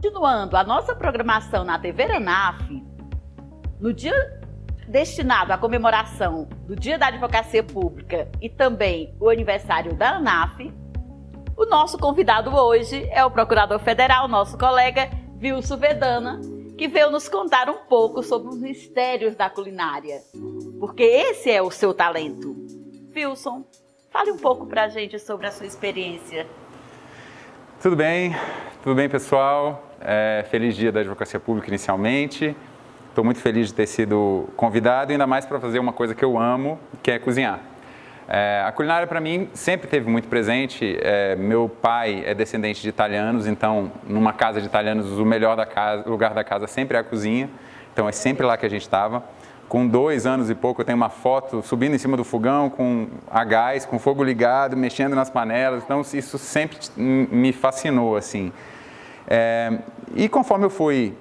Continuando a nossa programação na TV ANAF, no dia destinado à comemoração do Dia da Advocacia Pública e também o aniversário da ANAF, o nosso convidado hoje é o Procurador Federal, nosso colega Wilson Vedana, que veio nos contar um pouco sobre os mistérios da culinária, porque esse é o seu talento. Wilson, fale um pouco para a gente sobre a sua experiência. Tudo bem pessoal, feliz Dia da Advocacia Pública inicialmente. Estou muito feliz de ter sido convidado, ainda mais para fazer uma coisa que eu amo, que é cozinhar. A culinária para mim sempre esteve muito presente. Meu pai é descendente de italianos, então numa casa de italianos o melhor lugar da casa sempre é a cozinha, então é sempre lá que a gente estava. Com 2 anos e pouco eu tenho uma foto subindo em cima do fogão com a gás, com fogo ligado, mexendo nas panelas, então isso sempre me fascinou assim. E conforme eu fui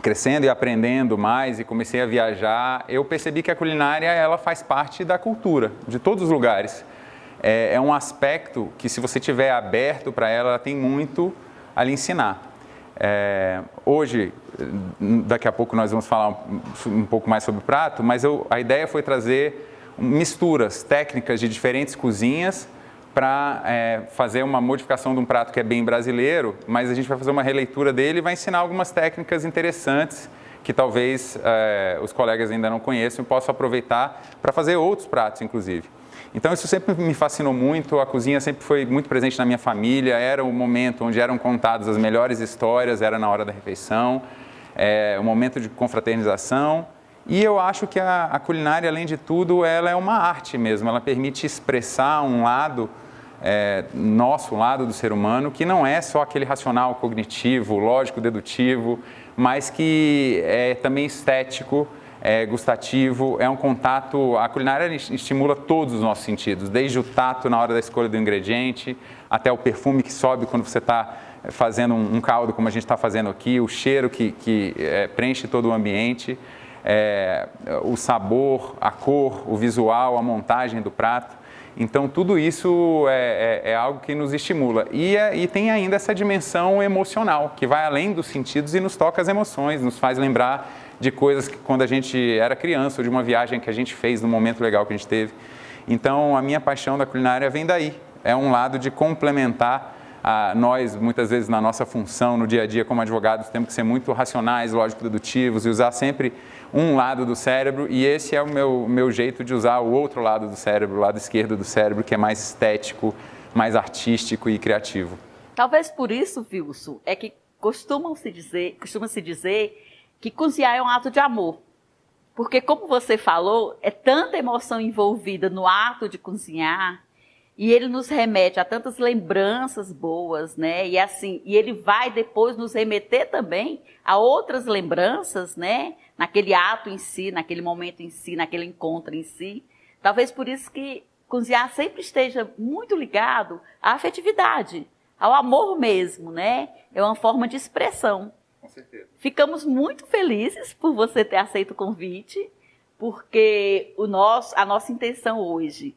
crescendo e aprendendo mais e comecei a viajar, eu percebi que a culinária ela faz parte da cultura, de todos os lugares. É um aspecto que, se você estiver aberto para ela tem muito a lhe ensinar. Hoje, daqui a pouco nós vamos falar um pouco mais sobre o prato, mas a ideia foi trazer misturas técnicas de diferentes cozinhas para fazer uma modificação de um prato que é bem brasileiro, mas a gente vai fazer uma releitura dele e vai ensinar algumas técnicas interessantes que talvez os colegas ainda não conheçam e possam aproveitar para fazer outros pratos, inclusive. Então isso sempre me fascinou muito, a cozinha sempre foi muito presente na minha família, era o momento onde eram contadas as melhores histórias, era na hora da refeição, um momento de confraternização. E eu acho que a culinária, além de tudo, ela é uma arte mesmo, ela permite expressar um lado nosso, um lado do ser humano, que não é só aquele racional cognitivo, lógico, dedutivo, mas que é também estético, gustativo, é um contato. A culinária estimula todos os nossos sentidos, desde o tato na hora da escolha do ingrediente, até o perfume que sobe quando você está fazendo um caldo, como a gente está fazendo aqui, o cheiro que preenche todo o ambiente, o sabor, a cor, o visual, a montagem do prato. Então, tudo isso é algo que nos estimula. E tem ainda essa dimensão emocional, que vai além dos sentidos e nos toca as emoções, nos faz lembrar de coisas que quando a gente era criança, ou de uma viagem que a gente fez, num momento legal que a gente teve. Então, a minha paixão da culinária vem daí. É um lado de complementar nós, muitas vezes, na nossa função, no dia a dia como advogados, temos que ser muito racionais, lógico-dedutivos e usar sempre um lado do cérebro, e esse é o meu jeito de usar o outro lado do cérebro, o lado esquerdo do cérebro, que é mais estético, mais artístico e criativo. Talvez por isso, Wilson, é que costuma-se dizer que cozinhar é um ato de amor. Porque, como você falou, é tanta emoção envolvida no ato de cozinhar, e ele nos remete a tantas lembranças boas, né? E ele vai depois nos remeter também a outras lembranças, né? Naquele ato em si, naquele momento em si, naquele encontro em si. Talvez por isso que cozinhar sempre esteja muito ligado à afetividade, ao amor mesmo, né? É uma forma de expressão. Com certeza. Ficamos muito felizes por você ter aceito o convite, porque a nossa intenção hoje,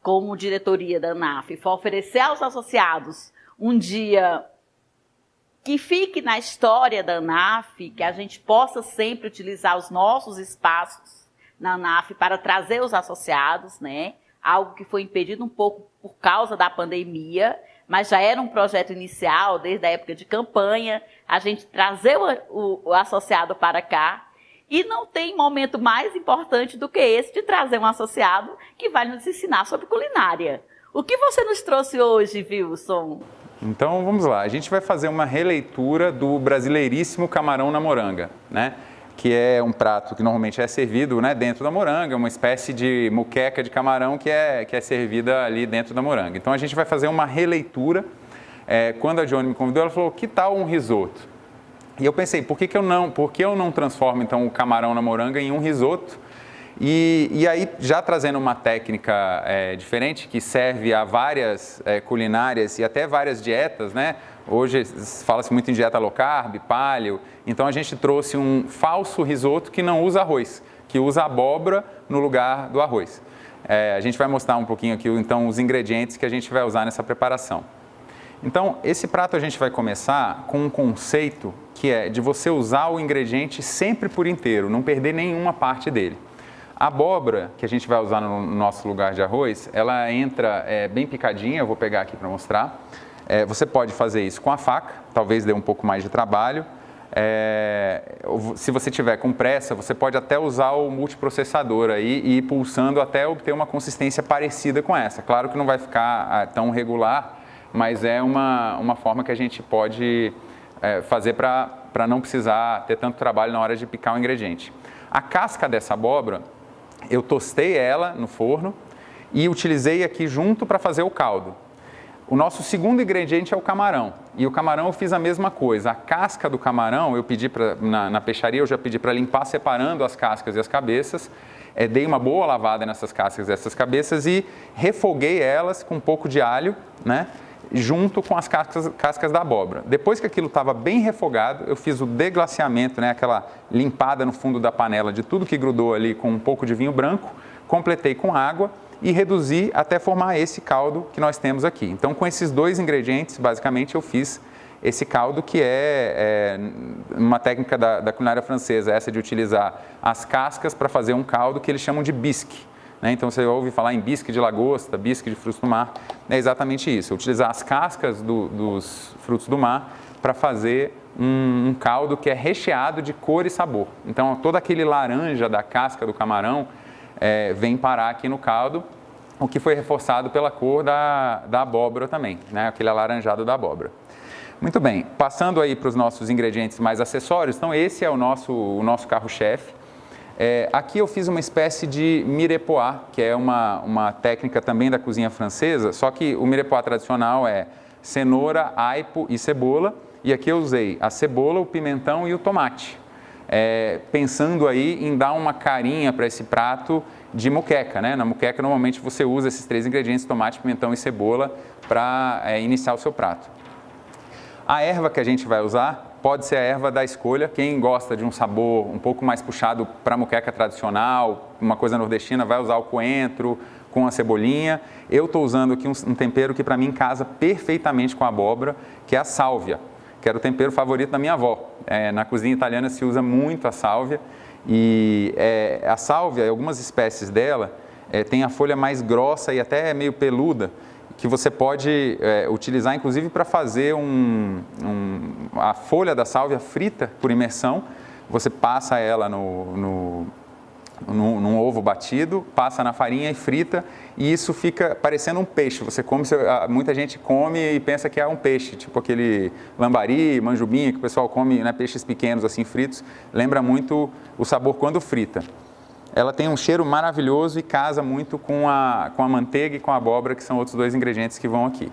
como diretoria da ANAF, foi oferecer aos associados um dia que fique na história da ANAF, que a gente possa sempre utilizar os nossos espaços na ANAF para trazer os associados, né? Algo que foi impedido um pouco por causa da pandemia, mas já era um projeto inicial, desde a época de campanha, a gente trazer o associado para cá. E não tem momento mais importante do que esse de trazer um associado que vai nos ensinar sobre culinária. O que você nos trouxe hoje, Wilson? Então, vamos lá. A gente vai fazer uma releitura do brasileiríssimo camarão na moranga, né? Que é um prato que normalmente é servido, né, dentro da moranga, uma espécie de muqueca de camarão que é servida ali dentro da moranga. Então, a gente vai fazer uma releitura. Quando a Johnny me convidou, ela falou, que tal um risoto? E eu pensei, por que eu não transformo, então, o camarão na moranga em um risoto? E aí, já trazendo uma técnica diferente, que serve a várias culinárias e até várias dietas, né? Hoje fala-se muito em dieta low carb, paleo, então a gente trouxe um falso risoto que não usa arroz, que usa abóbora no lugar do arroz. A gente vai mostrar um pouquinho aqui, então, os ingredientes que a gente vai usar nessa preparação. Então, esse prato a gente vai começar com um conceito que é de você usar o ingrediente sempre por inteiro, não perder nenhuma parte dele. A abóbora, que a gente vai usar no nosso lugar de arroz, ela entra bem picadinha, eu vou pegar aqui para mostrar. Você pode fazer isso com a faca, talvez dê um pouco mais de trabalho. Se você tiver com pressa, você pode até usar o multiprocessador aí e ir pulsando até obter uma consistência parecida com essa. Claro que não vai ficar tão regular, mas é uma forma que a gente pode fazer para não precisar ter tanto trabalho na hora de picar o ingrediente. A casca dessa abóbora, eu tostei ela no forno e utilizei aqui junto para fazer o caldo. O nosso segundo ingrediente é o camarão. E o camarão eu fiz a mesma coisa. A casca do camarão, eu pedi na peixaria, eu já pedi para limpar separando as cascas e as cabeças. Dei uma boa lavada nessas cascas e essas cabeças e refoguei elas com um pouco de alho, né? Junto com as cascas da abóbora. Depois que aquilo estava bem refogado, eu fiz o deglaciamento, né, aquela limpada no fundo da panela de tudo que grudou ali com um pouco de vinho branco, completei com água e reduzi até formar esse caldo que nós temos aqui. Então, com esses dois ingredientes, basicamente, eu fiz esse caldo que é uma técnica da culinária francesa, essa de utilizar as cascas para fazer um caldo que eles chamam de bisque. Então, você ouve falar em bisque de lagosta, bisque de frutos do mar, é exatamente isso, utilizar as cascas dos frutos do mar para fazer um caldo que é recheado de cor e sabor. Então, todo aquele laranja da casca do camarão vem parar aqui no caldo, o que foi reforçado pela cor da abóbora também, né? Aquele alaranjado da abóbora. Muito bem, passando aí para os nossos ingredientes mais acessórios, então esse é o nosso carro-chefe. Aqui eu fiz uma espécie de mirepoix, que é uma técnica também da cozinha francesa, só que o mirepoix tradicional é cenoura, aipo e cebola, e aqui eu usei a cebola, o pimentão e o tomate, pensando aí em dar uma carinha para esse prato de moqueca, né? Na moqueca normalmente você usa esses três ingredientes, tomate, pimentão e cebola, para iniciar o seu prato. A erva que a gente vai usar pode ser a erva da escolha. Quem gosta de um sabor um pouco mais puxado para a moqueca tradicional, uma coisa nordestina, vai usar o coentro com a cebolinha. Eu estou usando aqui um tempero que para mim casa perfeitamente com a abóbora, que é a sálvia, que era o tempero favorito da minha avó. Na cozinha italiana se usa muito a sálvia. E a sálvia, algumas espécies dela, tem a folha mais grossa e até meio peluda, que você pode utilizar inclusive para fazer a folha da sálvia frita por imersão. Você passa ela num ovo batido, passa na farinha e frita, e isso fica parecendo um peixe. Você come, muita gente come e pensa que é um peixe, tipo aquele lambari, manjubinha, que o pessoal come, né, peixes pequenos assim fritos. Lembra muito o sabor quando frita. Ela tem um cheiro maravilhoso e casa muito com a manteiga e com a abóbora, que são outros dois ingredientes que vão aqui.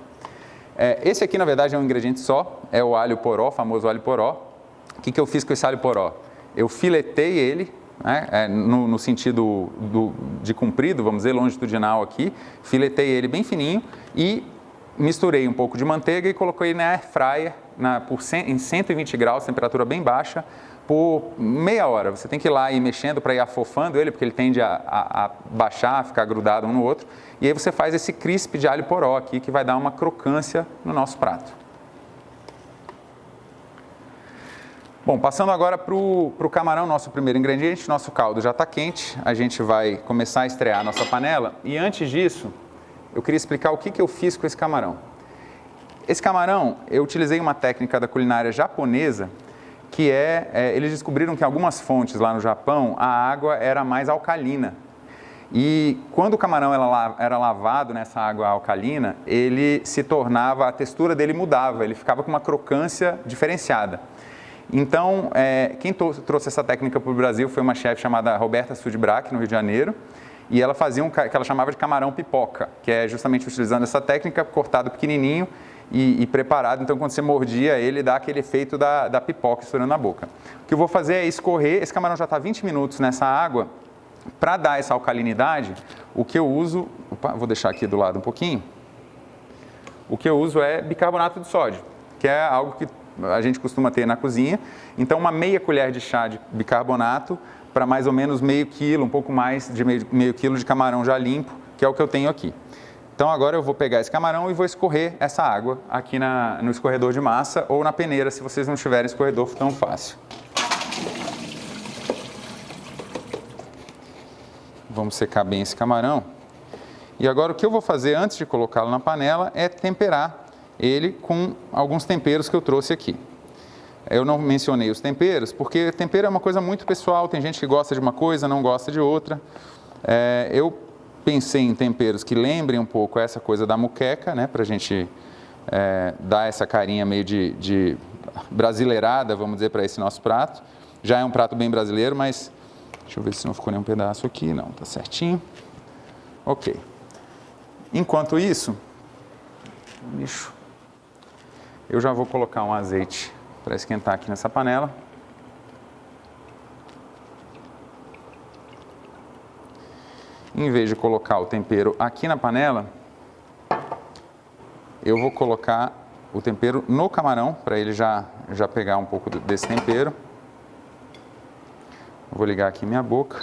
Esse aqui, na verdade, é um ingrediente só, é o alho poró, o famoso alho poró. O que eu fiz com esse alho poró? Eu filetei ele, né, no sentido de comprido, vamos dizer, longitudinal aqui, filetei ele bem fininho e misturei um pouco de manteiga e coloquei na air fryer em 120 graus, temperatura bem baixa, por meia hora. Você tem que ir lá e ir mexendo para ir afofando ele, porque ele tende a baixar, a ficar grudado um no outro. E aí você faz esse crisp de alho poró aqui, que vai dar uma crocância no nosso prato. Bom, passando agora para o camarão, nosso primeiro ingrediente, nosso caldo já está quente. A gente vai começar a estrear a nossa panela. E antes disso, eu queria explicar o que eu fiz com esse camarão. Esse camarão, eu utilizei uma técnica da culinária japonesa, que eles descobriram que em algumas fontes lá no Japão, a água era mais alcalina. E quando o camarão era lavado nessa água alcalina, a textura dele mudava, ele ficava com uma crocância diferenciada. Então, quem trouxe essa técnica para o Brasil foi uma chefe chamada Roberta Sudbrack, no Rio de Janeiro, e ela fazia que ela chamava de camarão pipoca, que é justamente utilizando essa técnica, cortado pequenininho, e preparado, então quando você mordia ele, dá aquele efeito da pipoca estourando na boca. O que eu vou fazer é escorrer, esse camarão já está 20 minutos nessa água, para dar essa alcalinidade, o que eu uso, vou deixar aqui do lado um pouquinho, o que eu uso é bicarbonato de sódio, que é algo que a gente costuma ter na cozinha, então uma meia colher de chá de bicarbonato para mais ou menos meio quilo, um pouco mais de meio quilo de camarão já limpo, que é o que eu tenho aqui. Então agora eu vou pegar esse camarão e vou escorrer essa água aqui no escorredor de massa ou na peneira, se vocês não tiverem escorredor tão fácil. Vamos secar bem esse camarão. E agora o que eu vou fazer antes de colocá-lo na panela é temperar ele com alguns temperos que eu trouxe aqui. Eu não mencionei os temperos, porque tempero é uma coisa muito pessoal, tem gente que gosta de uma coisa, não gosta de outra. Eu pensei em temperos que lembrem um pouco essa coisa da muqueca, né, para a gente dar essa carinha meio de brasileirada, vamos dizer, para esse nosso prato. Já é um prato bem brasileiro, mas deixa eu ver se não ficou nenhum pedaço aqui, não, tá certinho. Ok. Enquanto isso, eu já vou colocar um azeite para esquentar aqui nessa panela. Em vez de colocar o tempero aqui na panela, eu vou colocar o tempero no camarão, para ele já pegar um pouco desse tempero. Vou ligar aqui minha boca.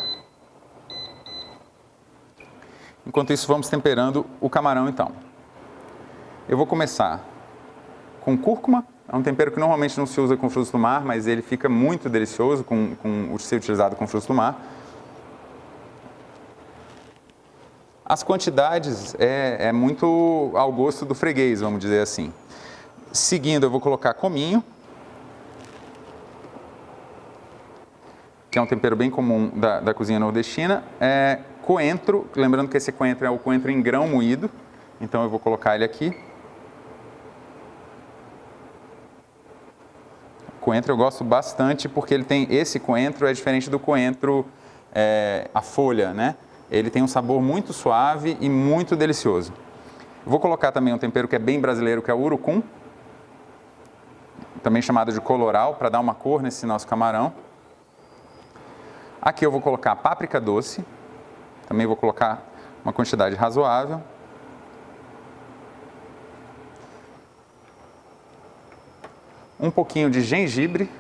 Enquanto isso, vamos temperando o camarão então. Eu vou começar com cúrcuma. É um tempero que normalmente não se usa com frutos do mar, mas ele fica muito delicioso com ser utilizado com frutos do mar. As quantidades é muito ao gosto do freguês, vamos dizer assim. Seguindo, eu vou colocar cominho, que é um tempero bem comum da cozinha nordestina. Coentro, lembrando que esse coentro é o coentro em grão moído, então eu vou colocar ele aqui. Coentro eu gosto bastante porque esse coentro é diferente do coentro, a folha, né? Ele tem um sabor muito suave e muito delicioso. Vou colocar também um tempero que é bem brasileiro, que é o urucum, também chamado de coloral, para dar uma cor nesse nosso camarão. Aqui eu vou colocar páprica doce, também vou colocar uma quantidade razoável. Um pouquinho de gengibre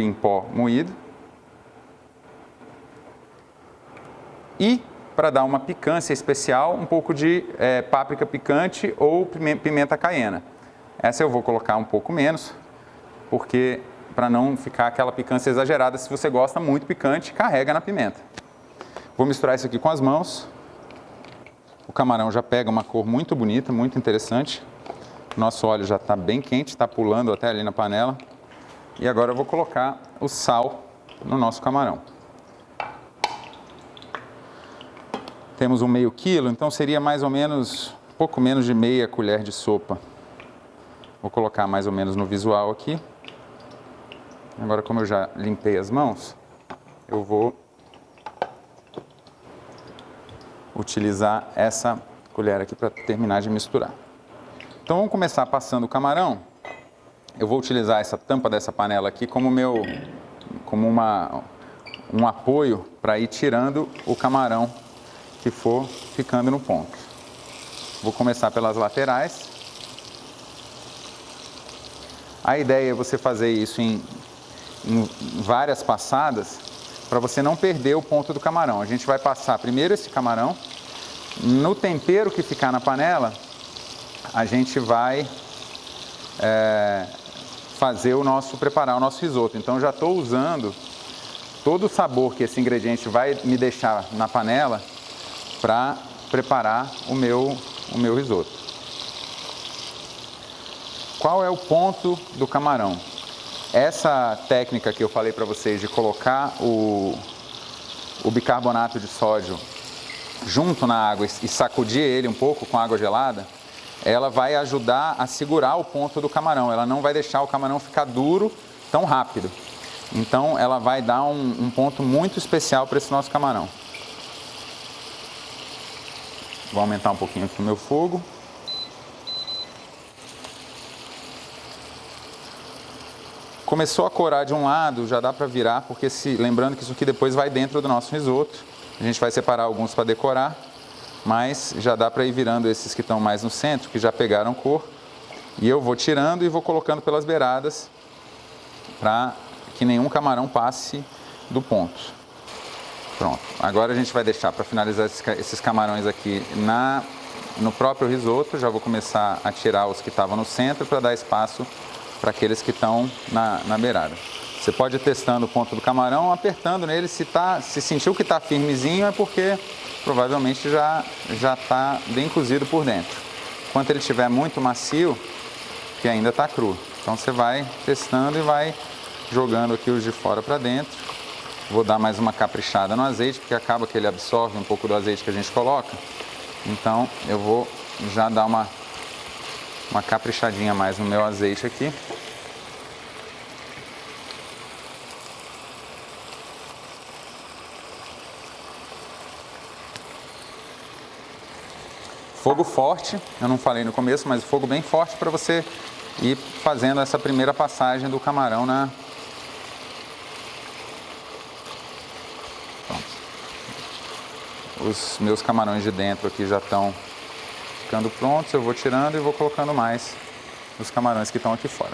em pó moído. E, para dar uma picância especial, um pouco de páprica picante ou pimenta caiena. Essa eu vou colocar um pouco menos, porque para não ficar aquela picância exagerada, se você gosta muito picante, carrega na pimenta. Vou misturar isso aqui com as mãos. O camarão já pega uma cor muito bonita, muito interessante. Nosso óleo já está bem quente, está pulando até ali na panela. E agora eu vou colocar o sal no nosso camarão. Temos um meio quilo, então seria mais ou menos, pouco menos de meia colher de sopa. Vou colocar mais ou menos no visual aqui. Agora, como eu já limpei as mãos, eu vou utilizar essa colher aqui para terminar de misturar. Então vamos começar passando o camarão. Eu vou utilizar essa tampa dessa panela aqui como um apoio para ir tirando o camarão que for ficando no ponto. Vou começar pelas laterais. A ideia é você fazer isso em várias passadas para você não perder o ponto do camarão. A gente vai passar primeiro esse camarão. No tempero que ficar na panela, a gente vai preparar o nosso risoto. Então já estou usando todo o sabor que esse ingrediente vai me deixar na panela para preparar o meu risoto. Qual é o ponto do camarão? Essa técnica que eu falei para vocês de colocar o bicarbonato de sódio junto na água e sacudir ele um pouco com água gelada, ela vai ajudar a segurar o ponto do camarão. Ela não vai deixar o camarão ficar duro tão rápido. Então ela vai dar um ponto muito especial para esse nosso camarão. Vou aumentar um pouquinho aqui o meu fogo. Começou a corar de um lado, já dá para virar, porque lembrando que isso aqui depois vai dentro do nosso risoto. A gente vai separar alguns para decorar, mas já dá para ir virando esses que estão mais no centro, que já pegaram cor. E eu vou tirando e vou colocando pelas beiradas, para que nenhum camarão passe do ponto. Pronto, agora a gente vai deixar para finalizar esses camarões aqui no próprio risoto. Já vou começar a tirar os que estavam no centro para dar espaço para aqueles que estão na beirada. Você pode ir testando o ponto do camarão, apertando nele. Se sentiu que está firmezinho, é porque provavelmente já está bem cozido por dentro. Enquanto ele estiver muito macio, que ainda está cru. Então você vai testando e vai jogando aqui os de fora para dentro. Vou dar mais uma caprichada no azeite, porque acaba que ele absorve um pouco do azeite que a gente coloca. Então eu vou já dar uma caprichadinha mais no meu azeite aqui. Fogo forte, eu não falei no começo, mas fogo bem forte para você ir fazendo essa primeira passagem do camarão na... Pronto. Os meus camarões de dentro aqui já estão ficando prontos, eu vou tirando e vou colocando mais os camarões que estão aqui fora.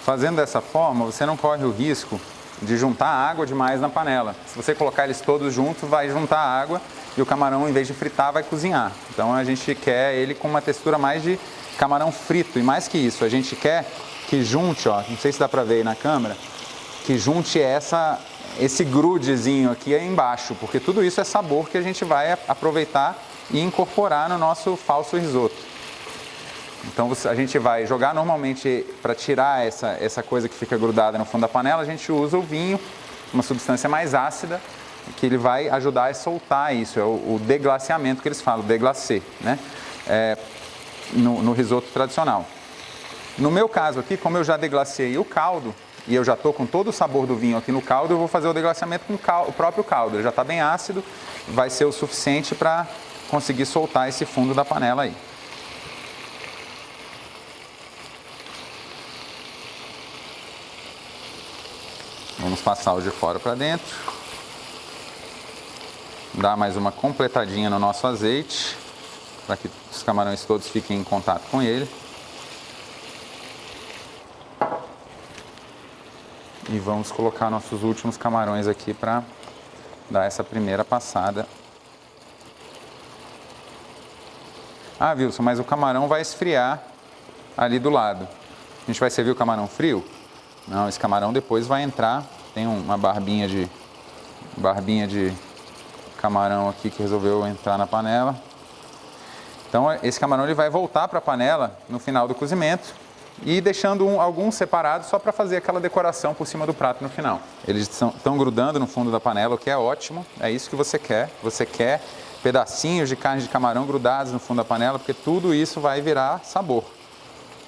Fazendo dessa forma, você não corre o risco de juntar água demais na panela. Se você colocar eles todos juntos, vai juntar água e o camarão, em vez de fritar, vai cozinhar. Então a gente quer ele com uma textura mais de camarão frito. E mais que isso, a gente quer que junte, ó, não sei se dá para ver aí na câmera, que junte esse grudezinho aqui aí embaixo, porque tudo isso é sabor que a gente vai aproveitar e incorporar no nosso falso risoto. Então a gente vai jogar normalmente, para tirar essa coisa que fica grudada no fundo da panela, a gente usa o vinho, uma substância mais ácida, que ele vai ajudar a soltar isso, é o deglaciamento que eles falam, deglacê, né? No risoto tradicional. No meu caso aqui, como eu já deglaciei o caldo, e eu já estou com todo o sabor do vinho aqui no caldo, eu vou fazer o deglaciamento com o próprio caldo. Ele já está bem ácido, vai ser o suficiente para conseguir soltar esse fundo da panela aí. Vamos passar o de fora para dentro. Dar mais uma completadinha no nosso azeite, para que os camarões todos fiquem em contato com ele. E vamos colocar nossos últimos camarões aqui para dar essa primeira passada. Ah, Wilson, mas o camarão vai esfriar ali do lado. A gente vai servir o camarão frio? Não, esse camarão depois vai entrar. Tem uma barbinha de camarão aqui que resolveu entrar na panela. Então esse camarão ele vai voltar para a panela no final do cozimento e deixando alguns separados só para fazer aquela decoração por cima do prato no final. Eles estão grudando no fundo da panela, o que é ótimo, é isso que você quer. Você quer pedacinhos de carne de camarão grudados no fundo da panela, porque tudo isso vai virar sabor.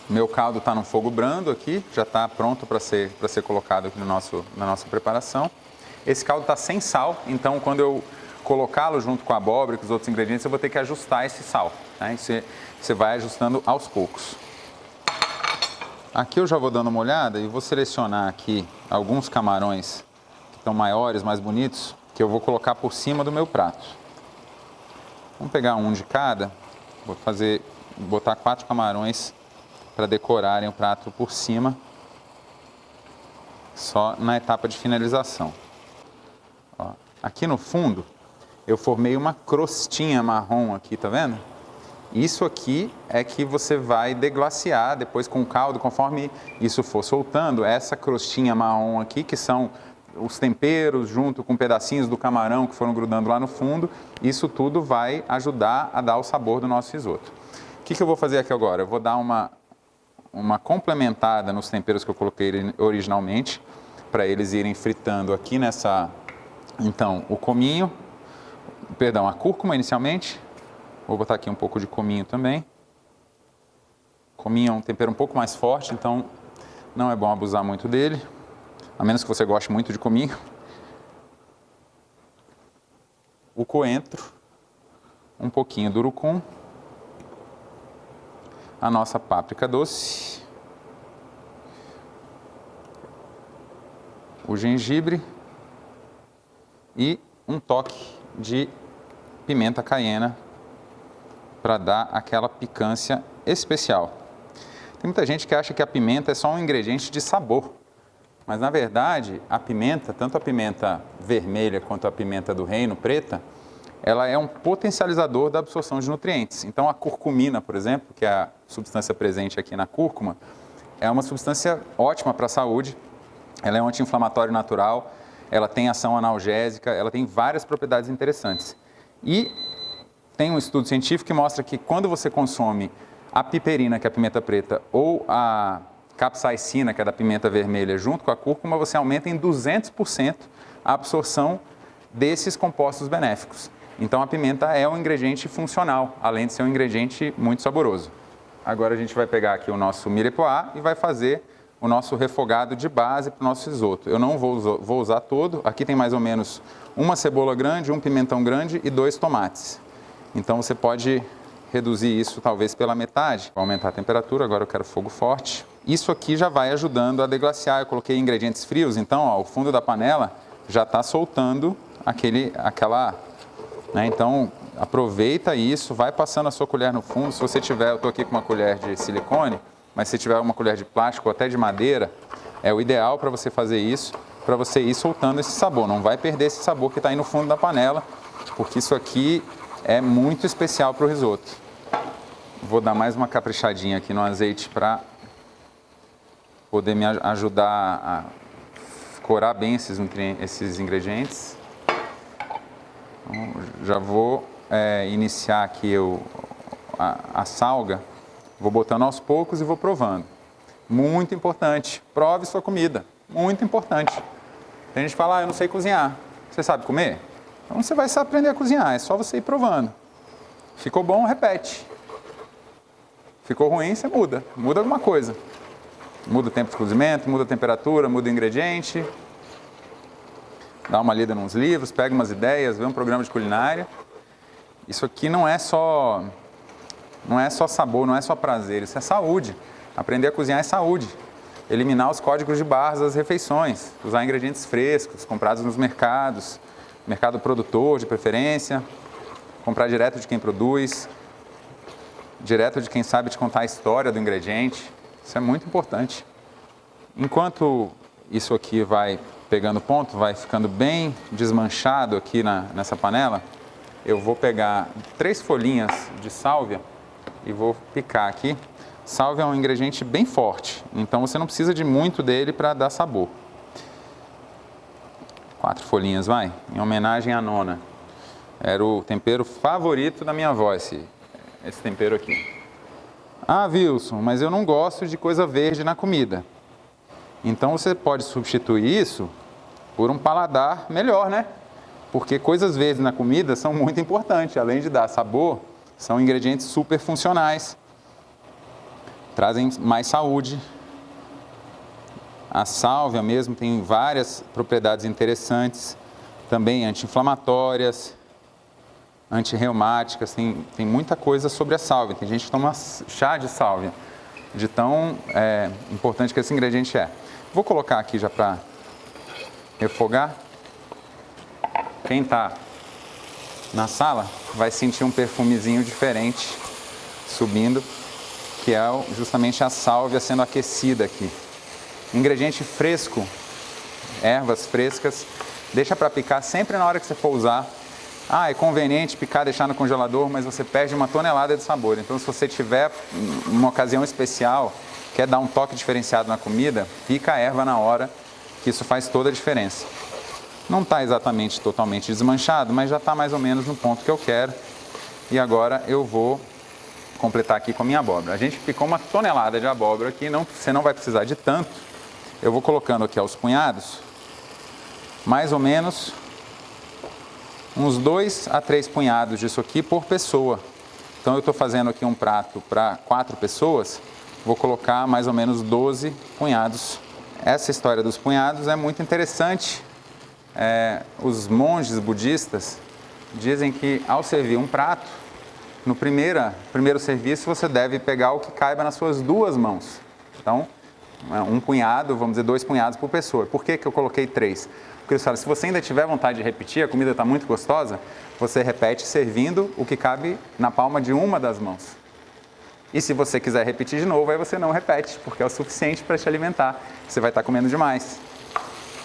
Meu caldo está no fogo brando aqui, já está pronto para ser colocado aqui na nossa preparação. Esse caldo está sem sal, então quando eu colocá-lo junto com a abóbora e com os outros ingredientes, eu vou ter que ajustar esse sal, né? Você vai ajustando aos poucos. Aqui eu já vou dando uma olhada e vou selecionar aqui alguns camarões que estão maiores, mais bonitos, que eu vou colocar por cima do meu prato. Vamos pegar um de cada, vou botar 4 camarões para decorarem o prato por cima, só na etapa de finalização. Ó, aqui no fundo, eu formei uma crostinha marrom aqui, tá vendo? Isso aqui é que você vai deglaciar depois com o caldo, conforme isso for soltando, essa crostinha marrom aqui, que são os temperos junto com pedacinhos do camarão que foram grudando lá no fundo, isso tudo vai ajudar a dar o sabor do nosso risoto. O que eu vou fazer aqui agora? Eu vou dar uma complementada nos temperos que eu coloquei originalmente, para eles irem fritando aqui nessa... Então, a cúrcuma inicialmente, vou botar aqui um pouco de cominho também. Cominho é um tempero um pouco mais forte, então não é bom abusar muito dele, a menos que você goste muito de cominho. O coentro, um pouquinho do urucum, a nossa páprica doce, o gengibre e um toque de pimenta caiena para dar aquela picância especial. Tem muita gente que acha que a pimenta é só um ingrediente de sabor, mas na verdade a pimenta, tanto a pimenta vermelha quanto a pimenta do reino, preta, ela é um potencializador da absorção de nutrientes. Então, a curcumina, por exemplo, que é a substância presente aqui na cúrcuma, é uma substância ótima para a saúde. Ela é um anti-inflamatório natural, ela tem ação analgésica, ela tem várias propriedades interessantes. E tem um estudo científico que mostra que quando você consome a piperina, que é a pimenta preta, ou a capsaicina, que é da pimenta vermelha, junto com a cúrcuma, você aumenta em 200% a absorção desses compostos benéficos. Então, a pimenta é um ingrediente funcional, além de ser um ingrediente muito saboroso. Agora a gente vai pegar aqui o nosso mirepoix e vai fazer o nosso refogado de base para o nosso risoto. Eu não vou usar todo, aqui tem mais ou menos uma cebola grande, um pimentão grande e 2 tomates. Então, você pode reduzir isso talvez pela metade. Vou aumentar a temperatura, agora eu quero fogo forte. Isso aqui já vai ajudando a deglaciar. Eu coloquei ingredientes frios, então ó, o fundo da panela já está soltando aquela... Né? Então, aproveita isso, vai passando a sua colher no fundo. Se você tiver, eu estou aqui com uma colher de silicone, mas se tiver uma colher de plástico ou até de madeira, é o ideal para você fazer isso, para você ir soltando esse sabor. Não vai perder esse sabor que está aí no fundo da panela, porque isso aqui é muito especial para o risoto. Vou dar mais uma caprichadinha aqui no azeite para poder me ajudar a corar bem esses ingredientes. Então, já vou iniciar aqui a salga. Vou botando aos poucos e vou provando. Muito importante, prove sua comida. Muito importante. Tem gente que fala, eu não sei cozinhar. Você sabe comer? Então você vai aprender a cozinhar, é só você ir provando. Ficou bom, repete. Ficou ruim, você muda alguma coisa. Muda o tempo de cozimento, muda a temperatura, muda o ingrediente. Dá uma lida nos livros, pega umas ideias, vê um programa de culinária. Isso aqui não é só sabor, não é só prazer, isso é saúde. Aprender a cozinhar é saúde. Eliminar os códigos de barras das refeições, usar ingredientes frescos, comprados nos mercados, mercado produtor de preferência, comprar direto de quem produz, direto de quem sabe te contar a história do ingrediente. Isso é muito importante. Enquanto isso aqui vai pegando ponto, vai ficando bem desmanchado aqui nessa panela, eu vou pegar 3 folhinhas de sálvia e vou picar aqui. Sálvia é um ingrediente bem forte, então você não precisa de muito dele para dar sabor. 4 folhinhas, vai, em homenagem à nona. Era o tempero favorito da minha avó, esse tempero aqui. Ah, Wilson, mas eu não gosto de coisa verde na comida. Então você pode substituir isso por um paladar melhor, né? Porque coisas verdes na comida são muito importantes. Além de dar sabor, são ingredientes super funcionais. Trazem mais saúde. A sálvia mesmo tem várias propriedades interessantes, também anti-inflamatórias, antirreumáticas, tem muita coisa sobre a sálvia. Tem gente que toma chá de sálvia, de tão importante que esse ingrediente é. Vou colocar aqui já para refogar. Quem está na sala vai sentir um perfumezinho diferente subindo, que é justamente a sálvia sendo aquecida aqui. Ingrediente fresco, ervas frescas, deixa para picar sempre na hora que você for usar. Ah, é conveniente picar, deixar no congelador, mas você perde uma tonelada de sabor. Então, se você tiver uma ocasião especial, quer dar um toque diferenciado na comida, pica a erva na hora, que isso faz toda a diferença. Não está exatamente totalmente desmanchado, mas já está mais ou menos no ponto que eu quero. E agora eu vou completar aqui com a minha abóbora. A gente picou uma tonelada de abóbora aqui, você não vai precisar de tanto. Eu vou colocando aqui aos punhados, mais ou menos uns 2 a 3 punhados disso aqui por pessoa. Então eu estou fazendo aqui um prato para 4 pessoas, vou colocar mais ou menos 12 punhados. Essa história dos punhados é muito interessante. Os monges budistas dizem que ao servir um prato, no primeiro serviço você deve pegar o que caiba nas suas 2 mãos. Então, um punhado, vamos dizer 2 punhados por pessoa. Por que eu coloquei 3? Porque eles falam, se você ainda tiver vontade de repetir, a comida está muito gostosa, você repete servindo o que cabe na palma de uma das mãos. E se você quiser repetir de novo, aí você não repete, porque é o suficiente para te alimentar. Você vai estar comendo demais.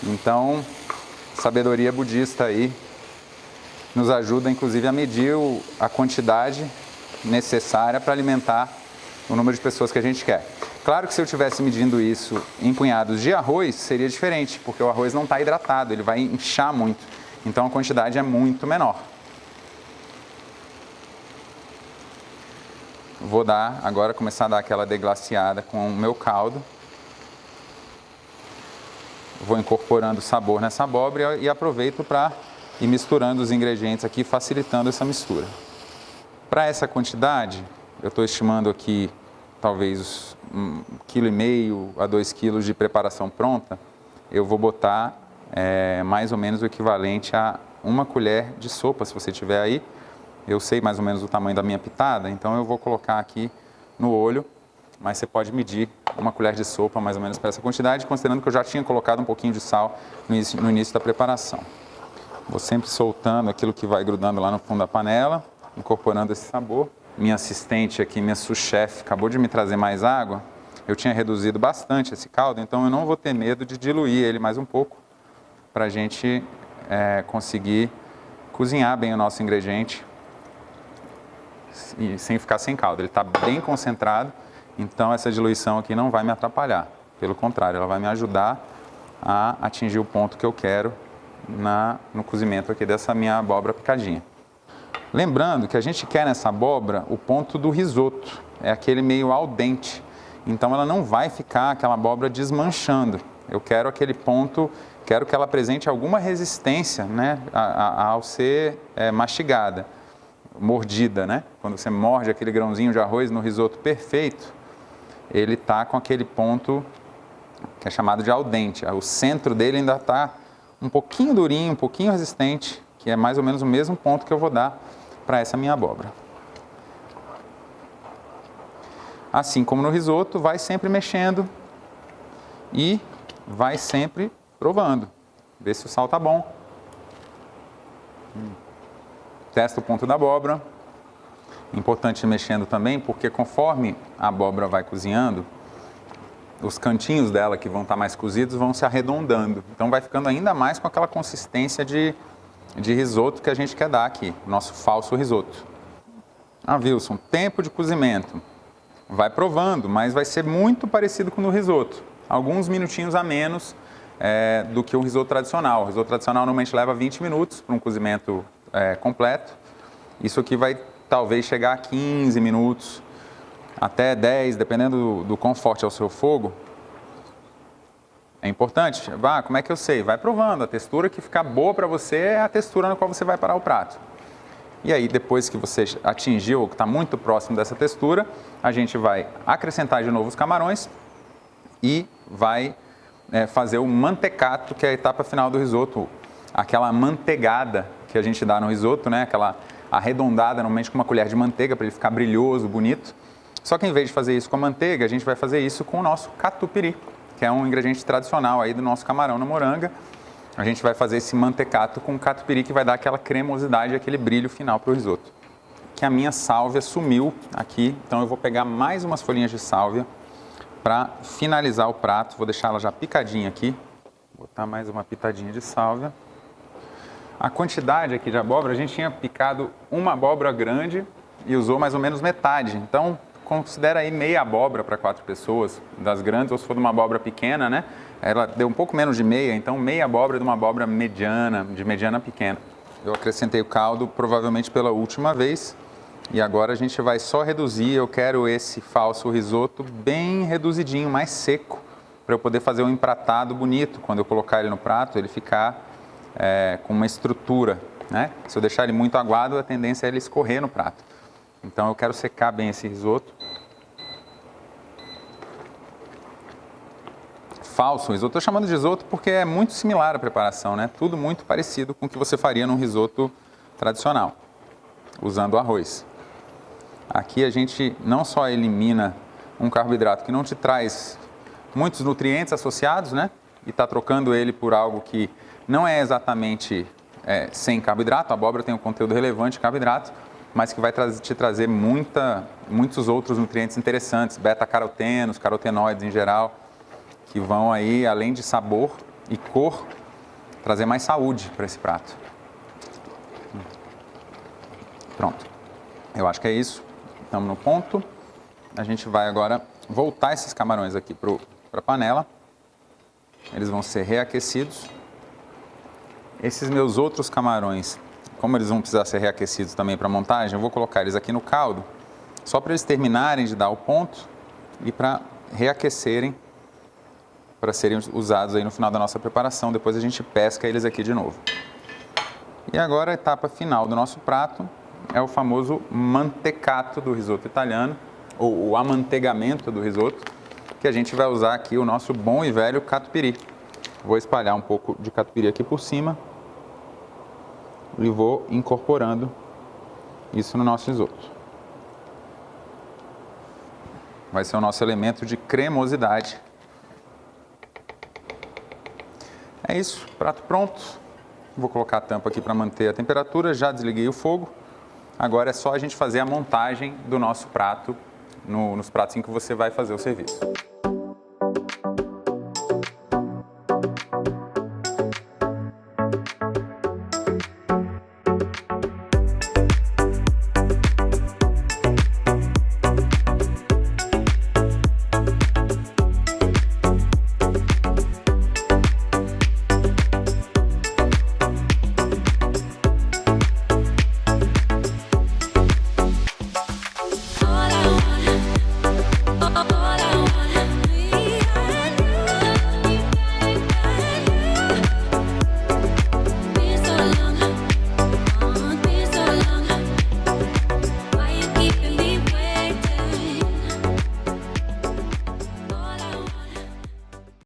Então, sabedoria budista aí, nos ajuda, inclusive, a medir a quantidade necessária para alimentar o número de pessoas que a gente quer. Claro que se eu estivesse medindo isso em punhados de arroz, seria diferente, porque o arroz não está hidratado, ele vai inchar muito. Então a quantidade é muito menor. Vou começar a dar aquela deglaciada com o meu caldo. Vou incorporando sabor nessa abóbora e aproveito para ir misturando os ingredientes aqui, facilitando essa mistura. Para essa quantidade, eu estou estimando aqui talvez 1,5 kg a 2 kg de preparação pronta. Eu vou botar mais ou menos o equivalente a 1 colher de sopa, se você tiver aí. Eu sei mais ou menos o tamanho da minha pitada, então eu vou colocar aqui no olho, mas você pode medir 1 colher de sopa mais ou menos para essa quantidade, considerando que eu já tinha colocado um pouquinho de sal no início da preparação. Vou sempre soltando aquilo que vai grudando lá no fundo da panela, incorporando esse sabor. Minha assistente aqui, minha sous-chefe, acabou de me trazer mais água. Eu tinha reduzido bastante esse caldo, então eu não vou ter medo de diluir ele mais um pouco para a gente conseguir cozinhar bem o nosso ingrediente e sem ficar sem caldo. Ele está bem concentrado, então essa diluição aqui não vai me atrapalhar. Pelo contrário, ela vai me ajudar a atingir o ponto que eu quero no cozimento aqui dessa minha abóbora picadinha. Lembrando que a gente quer nessa abóbora o ponto do risoto, é aquele meio al dente. Então ela não vai ficar aquela abóbora desmanchando. Eu quero aquele ponto, quero que ela apresente alguma resistência, né, ao ser mastigada, mordida, né? Quando você morde aquele grãozinho de arroz no risoto perfeito, ele está com aquele ponto que é chamado de al dente. O centro dele ainda está um pouquinho durinho, um pouquinho resistente, que é mais ou menos o mesmo ponto que eu vou dar para essa minha abóbora. Assim como no risoto, vai sempre mexendo e vai sempre provando. Vê se o sal está bom. Testa o ponto da abóbora. Importante ir mexendo também, porque conforme a abóbora vai cozinhando, os cantinhos dela que vão estar mais cozidos vão se arredondando. Então vai ficando ainda mais com aquela consistência de risoto que a gente quer dar aqui, nosso falso risoto. Wilson, tempo de cozimento. Vai provando, mas vai ser muito parecido com o do risoto. Alguns minutinhos a menos do que o risoto tradicional. O risoto tradicional normalmente leva 20 minutos para um cozimento completo. Isso aqui vai talvez chegar a 15 minutos, até 10, dependendo do quão forte é o seu fogo. É importante, como é que eu sei? Vai provando, a textura que ficar boa para você é a textura na qual você vai parar o prato. E aí, depois que você atingiu, ou que está muito próximo dessa textura, a gente vai acrescentar de novo os camarões e vai fazer o mantecato, que é a etapa final do risoto, aquela manteigada que a gente dá no risoto, né? Aquela arredondada, normalmente com uma colher de manteiga, para ele ficar brilhoso, bonito. Só que em vez de fazer isso com a manteiga, a gente vai fazer isso com o nosso catupiry, que é um ingrediente tradicional aí do nosso camarão na moranga. A gente vai fazer esse mantecato com catupiry, que vai dar aquela cremosidade, aquele brilho final para o risoto. Que a minha sálvia sumiu aqui, então eu vou pegar mais umas folhinhas de sálvia para finalizar o prato. Vou deixar ela já picadinha aqui. Vou botar mais uma pitadinha de sálvia. A quantidade aqui de abóbora, a gente tinha picado uma abóbora grande e usou mais ou menos metade. Então, considera aí meia abóbora para 4 pessoas, das grandes, ou se for de uma abóbora pequena, né? Ela deu um pouco menos de meia, então meia abóbora de uma abóbora mediana, de mediana pequena. Eu acrescentei o caldo provavelmente pela última vez e agora a gente vai só reduzir. Eu quero esse falso risoto bem reduzidinho, mais seco, para eu poder fazer um empratado bonito. Quando eu colocar ele no prato, ele ficar com uma estrutura, né? Se eu deixar ele muito aguado, a tendência é ele escorrer no prato. Então eu quero secar bem esse risoto. Falso risoto, estou chamando de risoto porque é muito similar a preparação, né? Tudo muito parecido com o que você faria num risoto tradicional, usando arroz. Aqui a gente não só elimina um carboidrato que não te traz muitos nutrientes associados, né? E está trocando ele por algo que não é exatamente sem carboidrato. A abóbora tem um conteúdo relevante de carboidrato, mas que vai te trazer muitos outros nutrientes interessantes, beta-carotenos, carotenoides em geral, que vão aí, além de sabor e cor, trazer mais saúde para esse prato. Pronto. Eu acho que é isso. Estamos no ponto. A gente vai agora voltar esses camarões aqui para a panela. Eles vão ser reaquecidos. Esses meus outros camarões, como eles vão precisar ser reaquecidos também para montagem, eu vou colocar eles aqui no caldo, só para eles terminarem de dar o ponto e para reaquecerem, para serem usados aí no final da nossa preparação. Depois a gente pesca eles aqui de novo. E agora a etapa final do nosso prato é o famoso mantecato do risoto italiano, ou o amanteigamento do risoto, que a gente vai usar aqui o nosso bom e velho catupiry. Vou espalhar um pouco de catupiry aqui por cima e vou incorporando isso no nosso risoto. Vai ser o nosso elemento de cremosidade. É isso, prato pronto. Vou colocar a tampa aqui para manter a temperatura, já desliguei o fogo. Agora é só a gente fazer a montagem do nosso prato nos pratos em que você vai fazer o serviço.